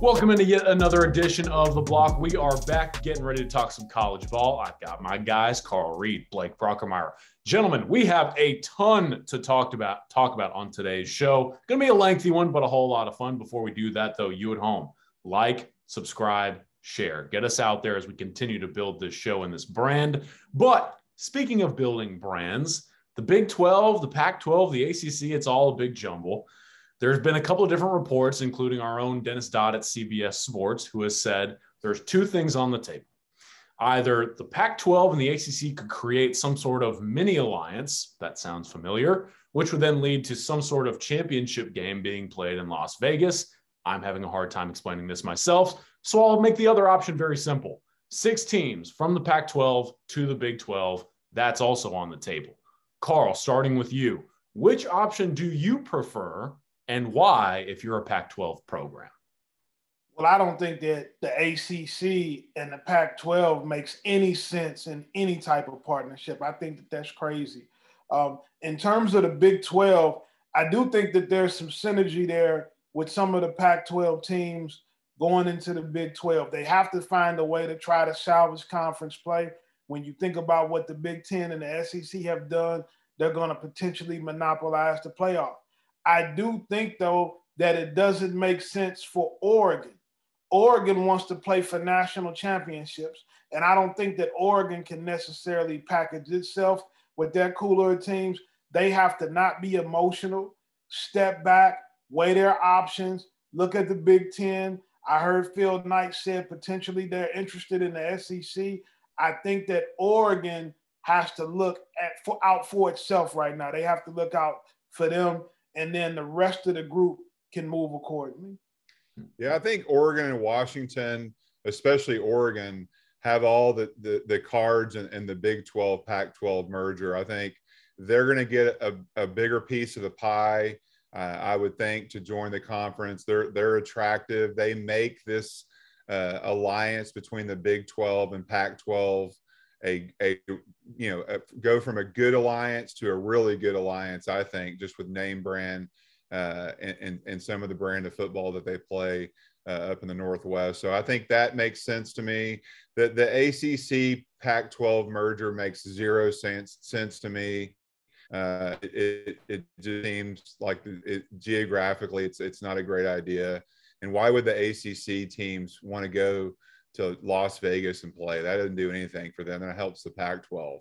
Welcome into yet another edition of The Block. We are back getting ready to talk some college ball. I've got my guys, Carl Reed, Blake Brockermeyer. Gentlemen, we have a ton to talk about on today's show. Going to be a lengthy one, but a whole lot of fun. Before we do that, though, you at home, like, subscribe, share. Get us out there as we continue to build this show and this brand. But speaking of building brands, the Big 12, the Pac-12, the ACC, it's all a big jumble. There's been a couple of different reports, including our own Dennis Dodd at CBS Sports, who has said there's two things on the table. Either the Pac-12 and the ACC could create some sort of mini alliance, that sounds familiar, which would then lead to some sort of championship game being played in Las Vegas. I'm having a hard time explaining this myself, so I'll make the other option very simple. 6 teams from the Pac-12 to the Big 12, that's also on the table. Carl, starting with you, which option do you prefer? And why, if you're a Pac-12 program? Well, I don't think that the ACC and the Pac-12 makes any sense in any type of partnership. I think that that's crazy. In terms of the Big 12, I do think that there's some synergy there with some of the Pac-12 teams going into the Big 12. They have to find a way to try to salvage conference play. When you think about what the Big 10 and the SEC have done, they're going to potentially monopolize the playoff. I do think, though, that it doesn't make sense for Oregon. Oregon wants to play for national championships, and I don't think that Oregon can necessarily package itself with their cooler teams. They have to not be emotional, step back, weigh their options, look at the Big Ten. I heard Phil Knight said potentially they're interested in the SEC. I think that Oregon has to look out for itself right now. They have to look out for them, and then the rest of the group can move accordingly. Yeah, I think Oregon and Washington, especially Oregon, have all the cards in the Big 12, Pac-12 merger. I think they're going to get a bigger piece of the pie, I would think, to join the conference. They're attractive. They make this alliance between the Big 12 and Pac-12 go from a good alliance to a really good alliance, I think, just with name brand and some of the brand of football that they play up in the Northwest. So I think that makes sense to me. That the ACC Pac-12 merger makes zero sense to me. It just seems like geographically it's not a great idea. And why would the ACC teams want to go to Las Vegas and play? That doesn't do anything for them. That helps the Pac-12.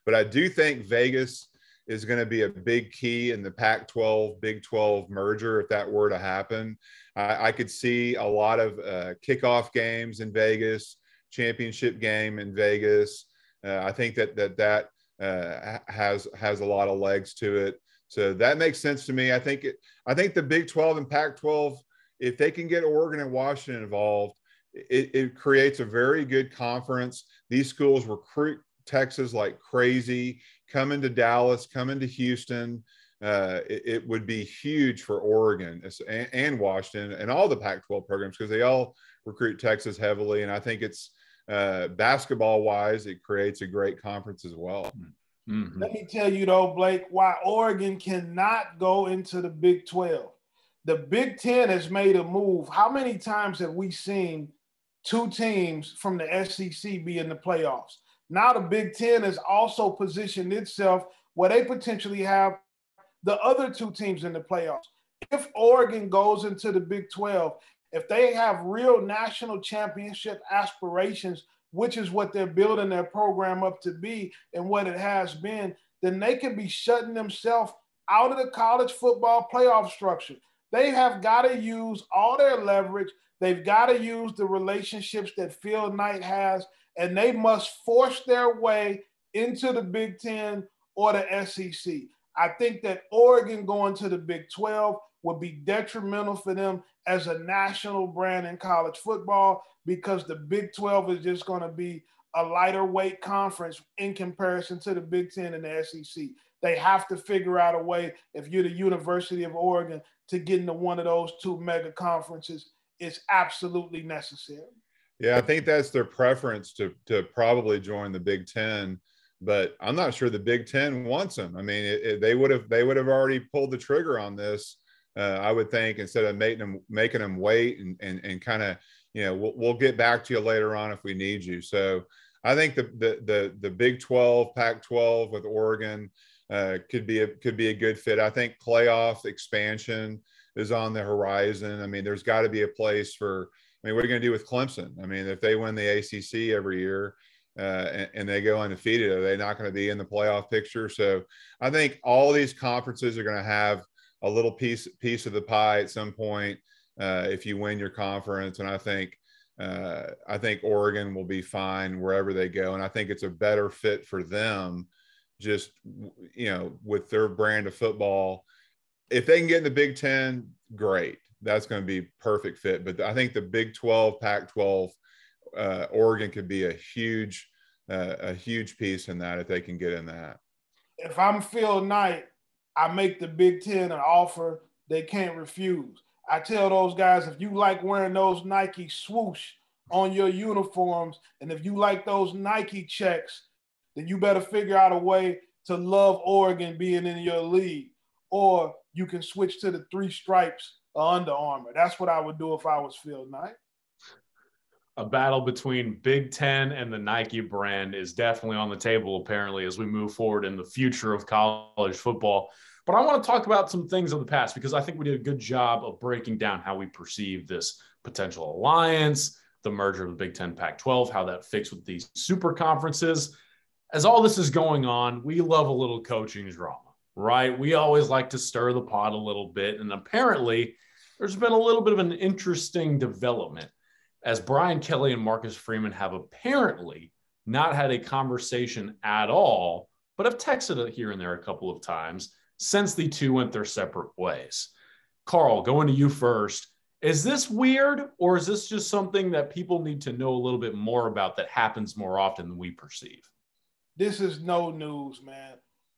But I do think Vegas is going to be a big key in the Pac-12, Big 12 merger if that were to happen. I could see a lot of kickoff games in Vegas, championship game in Vegas. I think that has a lot of legs to it. So that makes sense to me. I think the Big 12 and Pac-12, if they can get Oregon and Washington involved, it creates a very good conference. These schools recruit Texas like crazy, coming to Dallas, coming to Houston. It would be huge for Oregon and Washington and all the Pac-12 programs because they all recruit Texas heavily. And I think it's basketball-wise, it creates a great conference as well. Mm-hmm. Let me tell you, though, Blake, why Oregon cannot go into the Big 12. The Big 10 has made a move. How many times have we seen 2 teams from the SEC be in the playoffs? Now the Big 10 has also positioned itself where they potentially have the other 2 teams in the playoffs. If Oregon goes into the Big 12, if they have real national championship aspirations, which is what they're building their program up to be and what it has been, then they can be shutting themselves out of the college football playoff structure. They have got to use all their leverage. They've got to use the relationships that Phil Knight has, and they must force their way into the Big 10 or the SEC. I think that Oregon going to the Big 12 would be detrimental for them as a national brand in college football because the Big 12 is just going to be a lighter weight conference in comparison to the Big 10 and the SEC. They have to figure out a way, if you're the University of Oregon, to get into one of those 2 mega conferences. It's absolutely necessary. Yeah, I think that's their preference to probably join the Big 10, but I'm not sure the Big 10 wants them. I mean, they would have already pulled the trigger on this I would think, instead of making them wait and kind of, we'll get back to you later on if we need you. So I think the Big 12, Pac-12 with Oregon could be a good fit. I think playoff expansion is on the horizon. I mean, there's got to be a place for. I mean, what are you going to do with Clemson? I mean, if they win the ACC every year and they go undefeated, are they not going to be in the playoff picture? So I think all these conferences are going to have a little piece of the pie at some point if you win your conference. And I think Oregon will be fine wherever they go. And I think it's a better fit for them, just, with their brand of football. If they can get in the Big Ten, great. That's going to be perfect fit. But I think the Big 12, Pac-12, Oregon could be a huge piece in that if they can get in that. If I'm Phil Knight, I make the Big Ten an offer they can't refuse. I tell those guys, if you like wearing those Nike swoosh on your uniforms, and if you like those Nike checks, then you better figure out a way to love Oregon being in your league. Or you can switch to the 3 stripes Under Armour. That's what I would do if I was Phil Knight. A battle between Big Ten and the Nike brand is definitely on the table, apparently, as we move forward in the future of college football. But I want to talk about some things of the past, because I think we did a good job of breaking down how we perceive this potential alliance, the merger of the Big Ten, Pac-12, how that fits with these super conferences. As all this is going on, we love a little coaching drama, right? We always like to stir the pot a little bit. And apparently, there's been a little bit of an interesting development, as Brian Kelly and Marcus Freeman have apparently not had a conversation at all, but have texted it here and there a couple of times since the two went their separate ways. Carl, going to you first. Is this weird, or is this just something that people need to know a little bit more about that happens more often than we perceive? This is no news, man.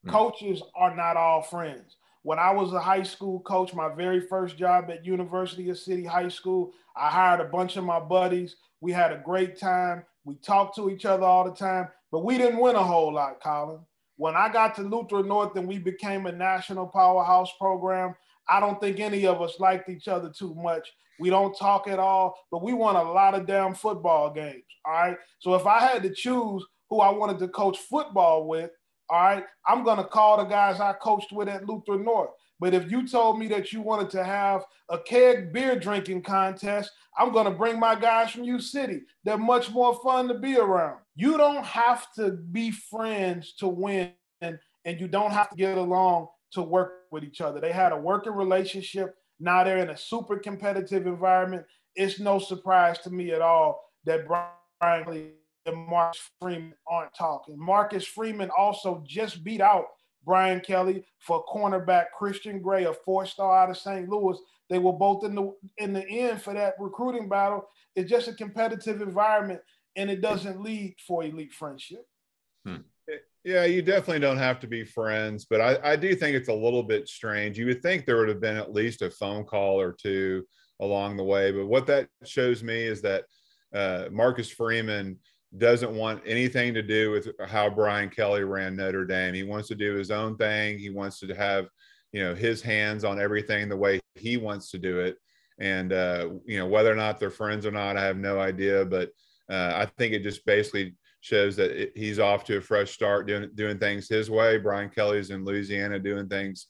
Coaches are not all friends. When I was a high school coach, my very first job at University of City High School, I hired a bunch of my buddies. We had a great time. We talked to each other all the time, but we didn't win a whole lot, Colin. When I got to Notre and we became a national powerhouse program, I don't think any of us liked each other too much. We don't talk at all, but we won a lot of damn football games, all right? So if I had to choose who I wanted to coach football with, all right, I'm going to call the guys I coached with at Luther North. But if you told me that you wanted to have a keg beer drinking contest, I'm going to bring my guys from U City. They're much more fun to be around. You don't have to be friends to win, and you don't have to get along to work with each other. They had a working relationship. Now they're in a super competitive environment. It's no surprise to me at all that Brian Kelly and Marcus Freeman aren't talking. Marcus Freeman also just beat out Brian Kelly for cornerback Christian Gray, a 4-star out of St. Louis. They were both in the end for that recruiting battle. It's just a competitive environment, and it doesn't lead for elite friendship. Yeah, you definitely don't have to be friends, but I do think it's a little bit strange. You would think there would have been at least a phone call or two along the way, but what that shows me is that Marcus Freeman doesn't want anything to do with how Brian Kelly ran Notre Dame. He wants to do his own thing. He wants to have, his hands on everything the way he wants to do it. And, whether or not they're friends or not, I have no idea. But I think it just basically shows that he's off to a fresh start doing things his way. Brian Kelly's in Louisiana doing things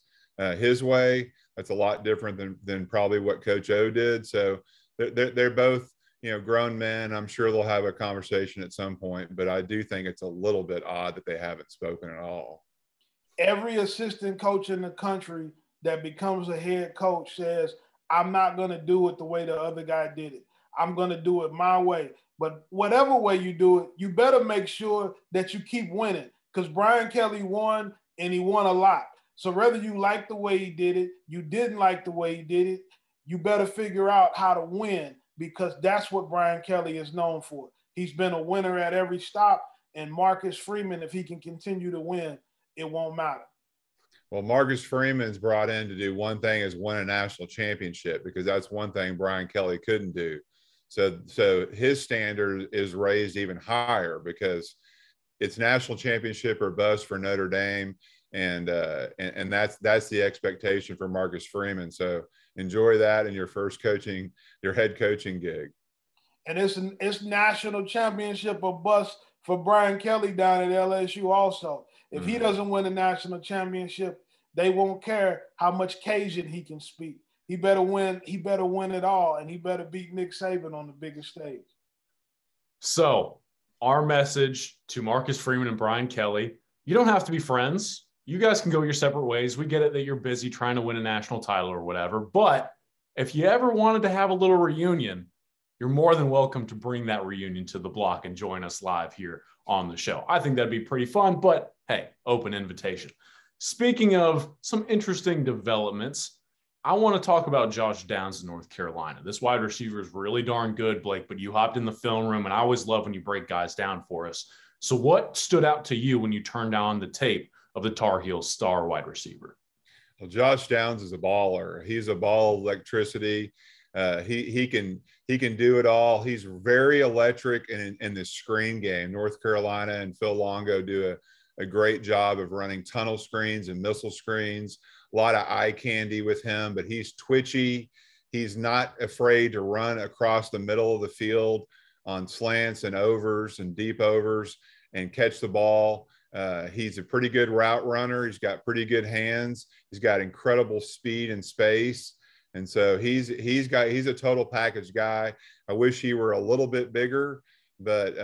his way. That's a lot different than probably what Coach O did. So they're both, grown men. I'm sure they'll have a conversation at some point, but I do think it's a little bit odd that they haven't spoken at all. Every assistant coach in the country that becomes a head coach says, I'm not going to do it the way the other guy did it. I'm going to do it my way. But whatever way you do it, you better make sure that you keep winning, because Brian Kelly won, and he won a lot. So whether you like the way he did it, you didn't like the way he did it, you better figure out how to win, because that's what Brian Kelly is known for. He's been a winner at every stop, and Marcus Freeman, if he can continue to win, it won't matter. Well, Marcus Freeman's brought in to do one thing, is win a national championship, because that's one thing Brian Kelly couldn't do. So his standard is raised even higher, because it's national championship or bust for Notre Dame. And that's the expectation for Marcus Freeman. So enjoy that in your head coaching gig. And it's national championship or bust for Brian Kelly down at LSU also. If he doesn't win a national championship, they won't care how much Cajun he can speak. He better win it all, and he better beat Nick Saban on the biggest stage. So our message to Marcus Freeman and Brian Kelly, you don't have to be friends. You guys can go your separate ways. We get it that you're busy trying to win a national title or whatever. But if you ever wanted to have a little reunion, you're more than welcome to bring that reunion to the block and join us live here on the show. I think that'd be pretty fun, but hey, open invitation. Speaking of some interesting developments, I want to talk about Josh Downs in North Carolina. This wide receiver is really darn good, Blake, but you hopped in the film room, and I always love when you break guys down for us. So what stood out to you when you turned on the tape of the Tar Heels star wide receiver? Well, Josh Downs is a baller. He's a ball of electricity. He can do it all. He's very electric in the screen game. North Carolina and Phil Longo do a great job of running tunnel screens and missile screens. A lot of eye candy with him, but he's twitchy. He's not afraid to run across the middle of the field on slants and overs and deep overs and catch the ball. He's a pretty good route runner. He's got pretty good hands. He's got incredible speed and space. And so he's a total package guy. I wish he were a little bit bigger, but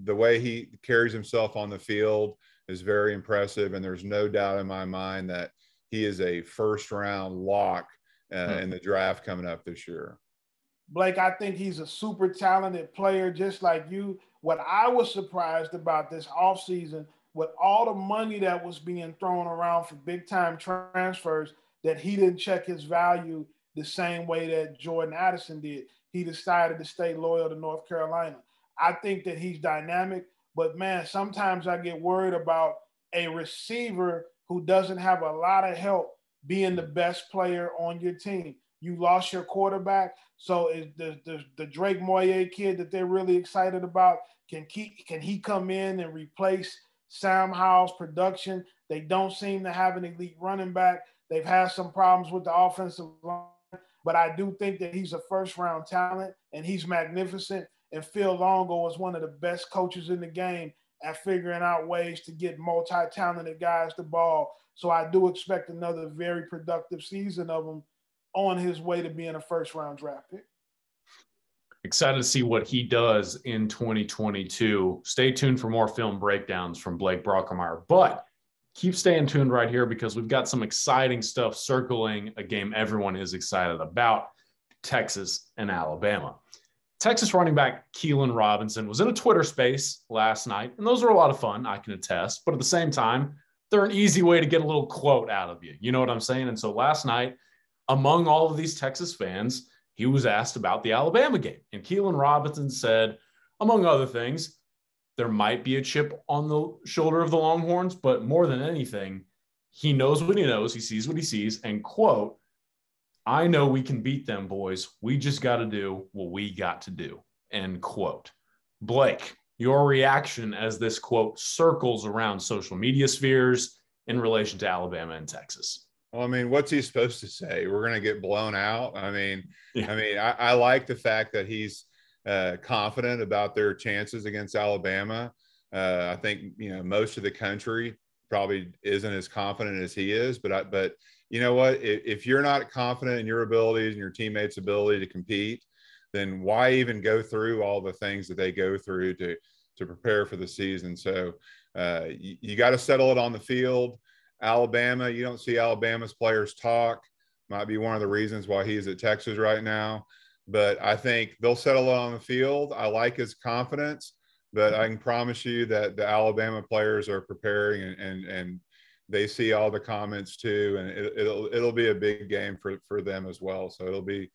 the way he carries himself on the field is very impressive. And there's no doubt in my mind that he is a first-round lock in the draft coming up this year. Blake, I think he's a super talented player, just like you. What I was surprised about this offseason, with all the money that was being thrown around for big-time transfers, that he didn't check his value the same way that Jordan Addison did. He decided to stay loyal to North Carolina. I think that he's dynamic, but, man, sometimes I get worried about a receiver who doesn't have a lot of help being the best player on your team. You lost your quarterback, so is the Drake Moyer kid that they're really excited about, can he come in and replace Sam Howell's production? They don't seem to have an elite running back. They've had some problems with the offensive line, but I do think that he's a first-round talent, and he's magnificent. And Phil Longo is one of the best coaches in the game at figuring out ways to get multi-talented guys the ball. So I do expect another very productive season of him on his way to being a first-round draft pick. Excited to see what he does in 2022. Stay tuned for more film breakdowns from Blake Brockermeyer. But keep staying tuned right here because we've got some exciting stuff circling a game everyone is excited about, Texas and Alabama. Texas running back Keelan Robinson was in a Twitter space last night, and those are a lot of fun, I can attest. But at the same time, they're an easy way to get a little quote out of you. You know what I'm saying? And so last night, among all of these Texas fans, he was asked about the Alabama game. And Keelan Robinson said, among other things, there might be a chip on the shoulder of the Longhorns, but more than anything, he knows what he knows, he sees what he sees, and quote, I know we can beat them, boys. We just got to do what we got to do, end quote. Blake, your reaction as this quote circles around social media spheres in relation to Alabama and Texas? Well, I mean, what's he supposed to say? We're going to get blown out. I like the fact that he's confident about their chances against Alabama. I think, most of the country probably isn't as confident as he is, but you know what? If you're not confident in your abilities and your teammates' ability to compete, then why even go through all the things that they go through to prepare for the season? So you got to settle it on the field. Alabama, you don't see Alabama's players talk. Might be one of the reasons why he's at Texas right now. But I think they'll settle it on the field. I like his confidence, but I can promise you that the Alabama players are preparing and they see all the comments too, and it'll be a big game for them as well. So it'll be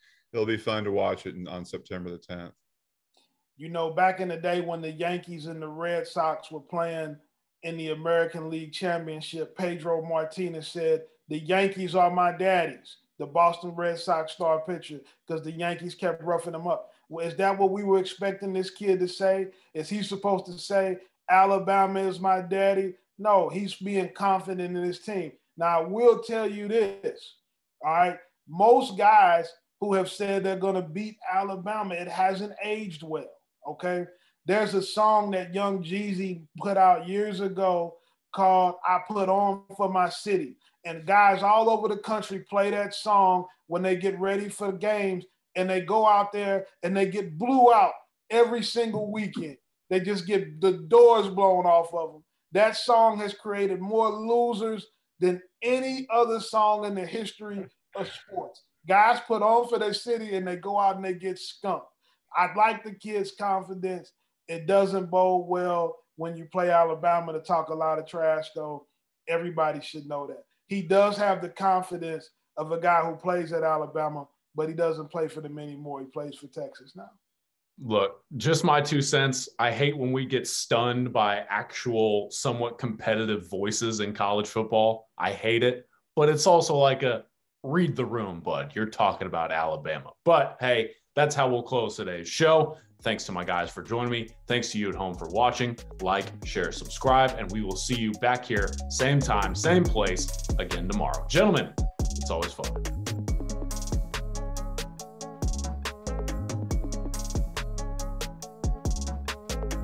fun to watch it on September the 10th. Back in the day when the Yankees and the Red Sox were playing in the American League Championship, Pedro Martinez said, "The Yankees are my daddies," the Boston Red Sox star pitcher, because the Yankees kept roughing him up. Well, is that what we were expecting this kid to say? Is he supposed to say, Alabama is my daddy? No, he's being confident in his team. Now, I will tell you this, all right? Most guys who have said they're going to beat Alabama, it hasn't aged well, okay? There's a song that Young Jeezy put out years ago called I Put On For My City. And guys all over the country play that song when they get ready for games, and they go out there and they get blew out every single weekend. They just get the doors blown off of them. That song has created more losers than any other song in the history of sports. Guys put on for their city and they go out and they get skunked. I'd like the kid's confidence. It doesn't bode well when you play Alabama to talk a lot of trash, though. Everybody should know that. He does have the confidence of a guy who plays at Alabama, but he doesn't play for them anymore. He plays for Texas now. Look, just my 2 cents. I hate when we get stunned by actual somewhat competitive voices in college football. I hate it, but it's also like a read the room, bud. You're talking about Alabama. But hey, that's how we'll close today's show. Thanks to my guys for joining me. Thanks to you at home for watching. Like, share, subscribe, and we will see you back here, same time, same place, again tomorrow. Gentlemen, it's always fun.